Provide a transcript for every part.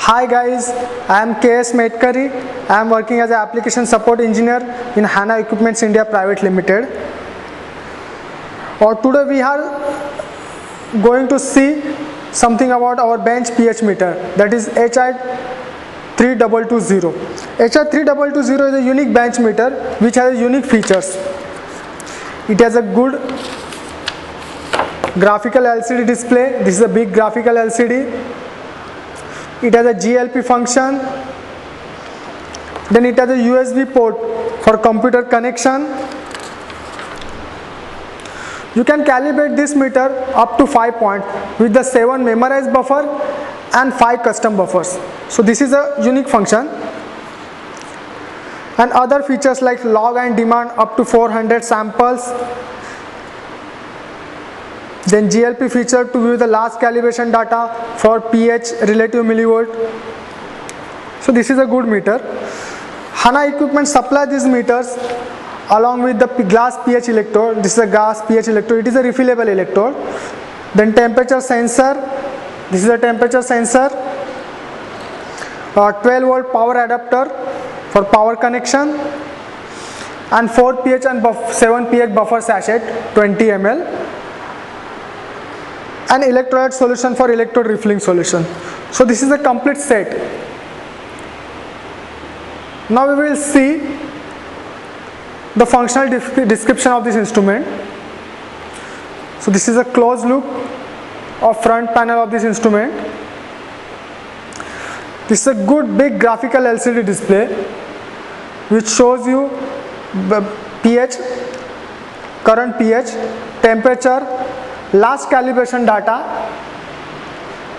Hi guys, I am KS Metkari. I am working as an application support engineer in HANA Equipments India Private Limited. Today we are going to see something about our bench pH meter, that is HI3220. HI3220 is a unique bench meter which has unique features. It has a good graphical LCD display. This is a big graphical LCD. It has a GLP function. Then it has a USB port for computer connection. You can calibrate this meter up to 5 points with the 7 memorized buffer and 5 custom buffers. So this is a unique function. And other features like log and demand up to 400 samples. Then GLP feature to view the last calibration data for pH, relative millivolt. So this is a good meter. HANA Equipment supply these meters along with the glass pH electrode. This is a glass pH electrode. It is a refillable electrode. Then temperature sensor. This is a temperature sensor. 12 volt power adapter for power connection. And 4 pH and 7 pH buffer sachet 20 ml. An electrolyte solution for electrode refilling solution. So this is a complete set. Now we will see the functional description of this instrument. So this is a closed look of front panel of this instrument. This is a good big graphical LCD display which shows you the pH, current pH, temperature, last calibration data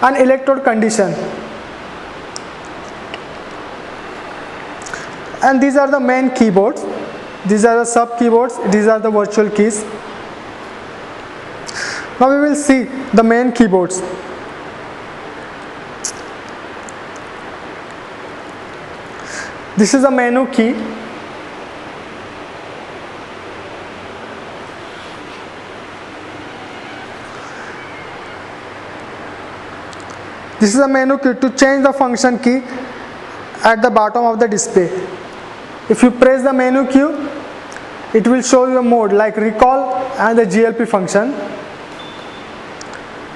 and electrode condition. And these are the main keyboards. These are the sub keyboards. These are the virtual keys. Now we will see the main keyboards. This is a menu key. This is a menu key. To change the function key at the bottom of the display. If you press the menu key, it will show you a mode like recall and the GLP function,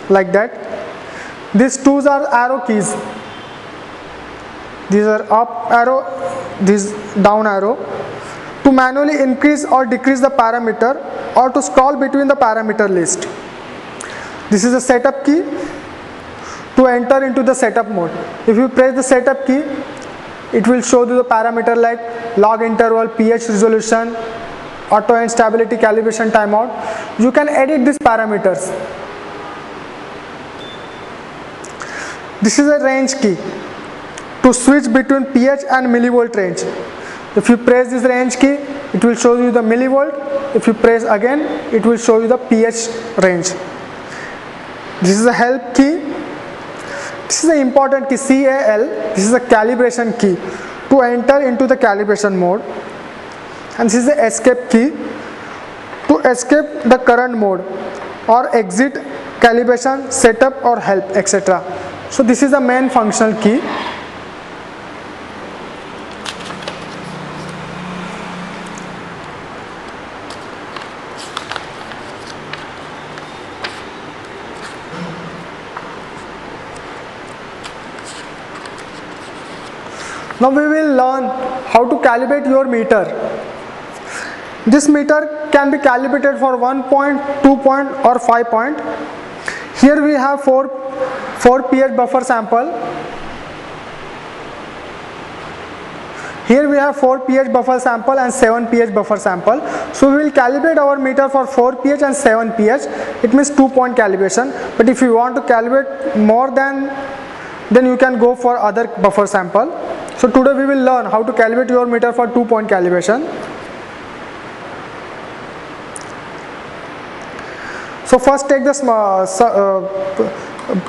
like that. These two are arrow keys. These are up arrow, these down arrow. To manually increase or decrease the parameter or to scroll between the parameter list. This is a setup key. To enter into the setup mode, if you press the setup key, it will show you the parameter like log interval, pH resolution, auto and stability calibration timeout. You can edit these parameters. This is a range key to switch between pH and millivolt range. If you press this range key, it will show you the millivolt. If you press again, it will show you the pH range. This is a help key. This is an important key, CAL. This is a calibration key to enter into the calibration mode. And this is the escape key to escape the current mode or exit calibration, setup or help, etc. So this is the main functional key. Now we will learn how to calibrate your meter. This meter can be calibrated for 1 point, 2 point or 5 point. Here we have 4 pH buffer sample. Here we have 4 pH buffer sample and 7 pH buffer sample. So we will calibrate our meter for 4 pH and 7 pH. It means 2 point calibration. But if you want to calibrate more then you can go for other buffer sample. So today we will learn how to calibrate your meter for 2 point calibration. So first take the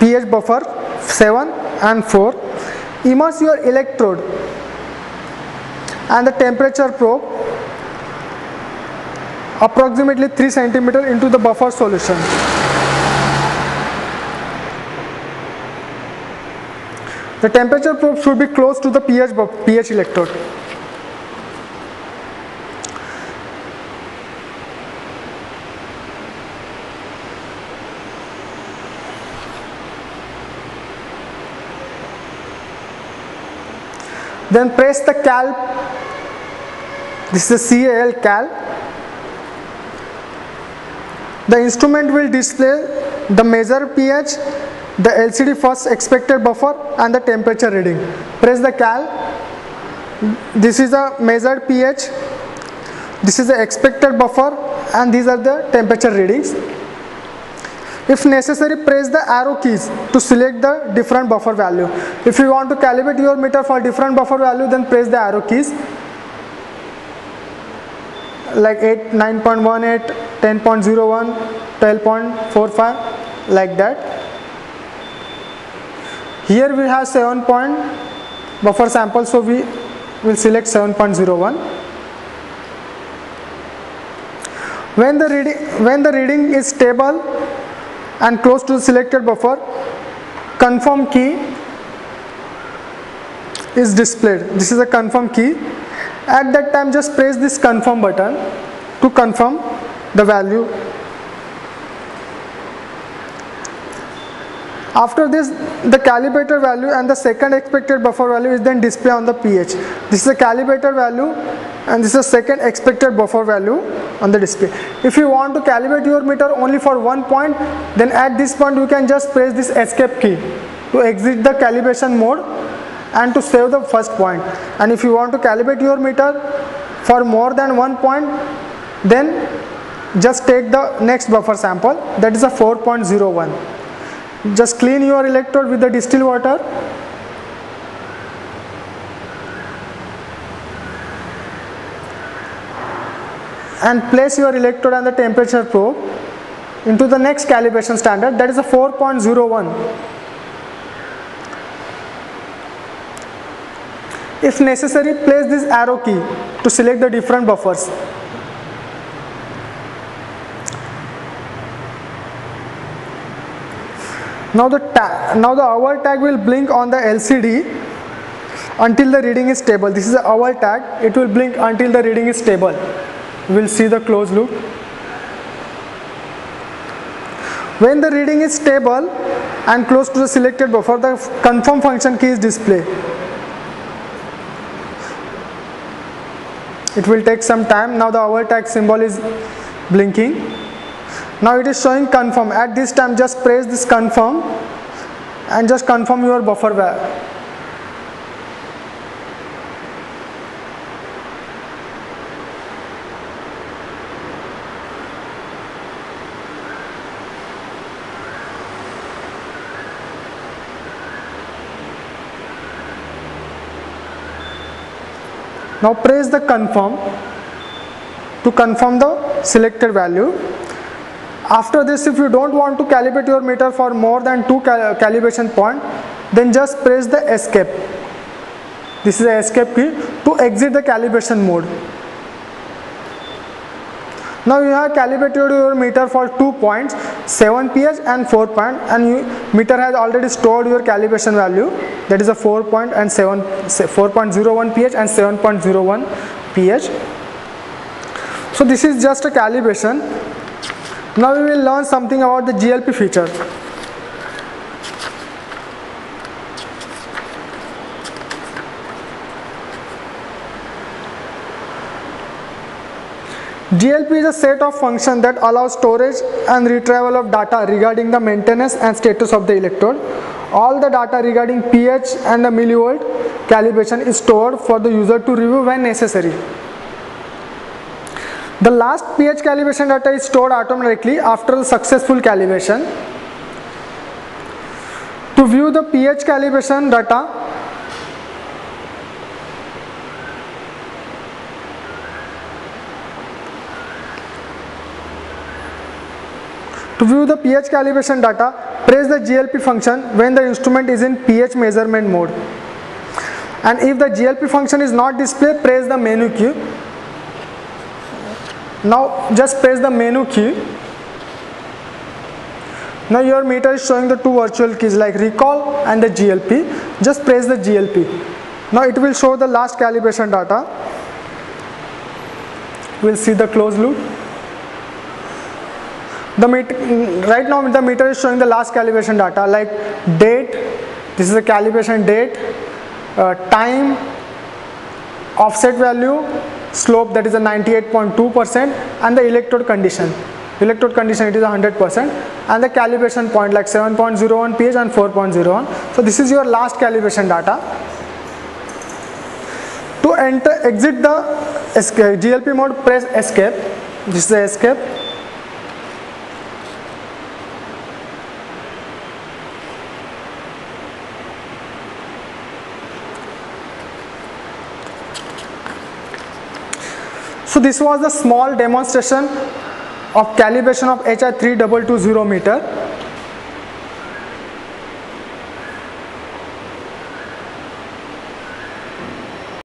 pH buffer 7 and 4. Immerse your electrode and the temperature probe approximately 3 cm into the buffer solution. The temperature probe should be close to the pH electrode. Then press the cal. This is the cal. The instrument will display the measured pH, the LCD first expected buffer, and the temperature reading. Press the cal. This is the measured pH. This is the expected buffer, and these are the temperature readings. If necessary, press the arrow keys to select the different buffer value. If you want to calibrate your meter for different buffer value, then press the arrow keys like 9.18, 10.01, 12.45, like that. Here we have 7 point buffer sample, so we will select 7.01. When the reading is stable and close to the selected buffer, confirm key is displayed. This is a confirm key. At that time, just press this confirm button to confirm the value. After this, the calibrated value and the second expected buffer value is then displayed on the pH. This is the calibrated value and this is the second expected buffer value on the display. If you want to calibrate your meter only for one point, then at this point you can just press this escape key to exit the calibration mode and to save the first point. And if you want to calibrate your meter for more than 1 point, then just take the next buffer sample, that is a 4.01. Just clean your electrode with the distilled water and place your electrode and the temperature probe into the next calibration standard, that is a 4.01. If necessary, place this arrow key to select the different buffers. Now the hour tag will blink on the LCD until the reading is stable. This is the hour tag. It will blink until the reading is stable. We will see the close loop. When the reading is stable and close to the selected buffer, the confirm function key is displayed. It will take some time. Now the hour tag symbol is blinking. Now it is showing confirm. At this time, just press this confirm and just confirm your buffer value. Now press the confirm to confirm the selected value. After this, if you don't want to calibrate your meter for more than 2 calibration points, then just press the escape. This is the escape key to exit the calibration mode. Now you have calibrated your meter for 2 points, 7 pH and 4 point, and your meter has already stored your calibration value, that is a 4.01 pH and 7.01 pH. So this is just a calibration. Now we will learn something about the GLP feature. GLP is a set of functions that allows storage and retrieval of data regarding the maintenance and status of the electrode. All the data regarding pH and the millivolt calibration is stored for the user to review when necessary. The last pH calibration data is stored automatically after the successful calibration. To view the pH calibration data, press the GLP function when the instrument is in pH measurement mode. And if the GLP function is not displayed, press the menu key. Now just press the menu key. Now your meter is showing the two virtual keys like recall and the GLP. Just press the GLP. Now it will show the last calibration data. We'll see the closed loop. Right now the meter is showing the last calibration data like date, this is the calibration date, time, offset value, slope that is a 98.2%, and the electrode condition. Electrode condition it is 100%, and the calibration point like 7.01 pH and 4.01. So this is your last calibration data. To exit the GLP mode, press escape. This is the escape. So this was the small demonstration of calibration of HI 3220 meter.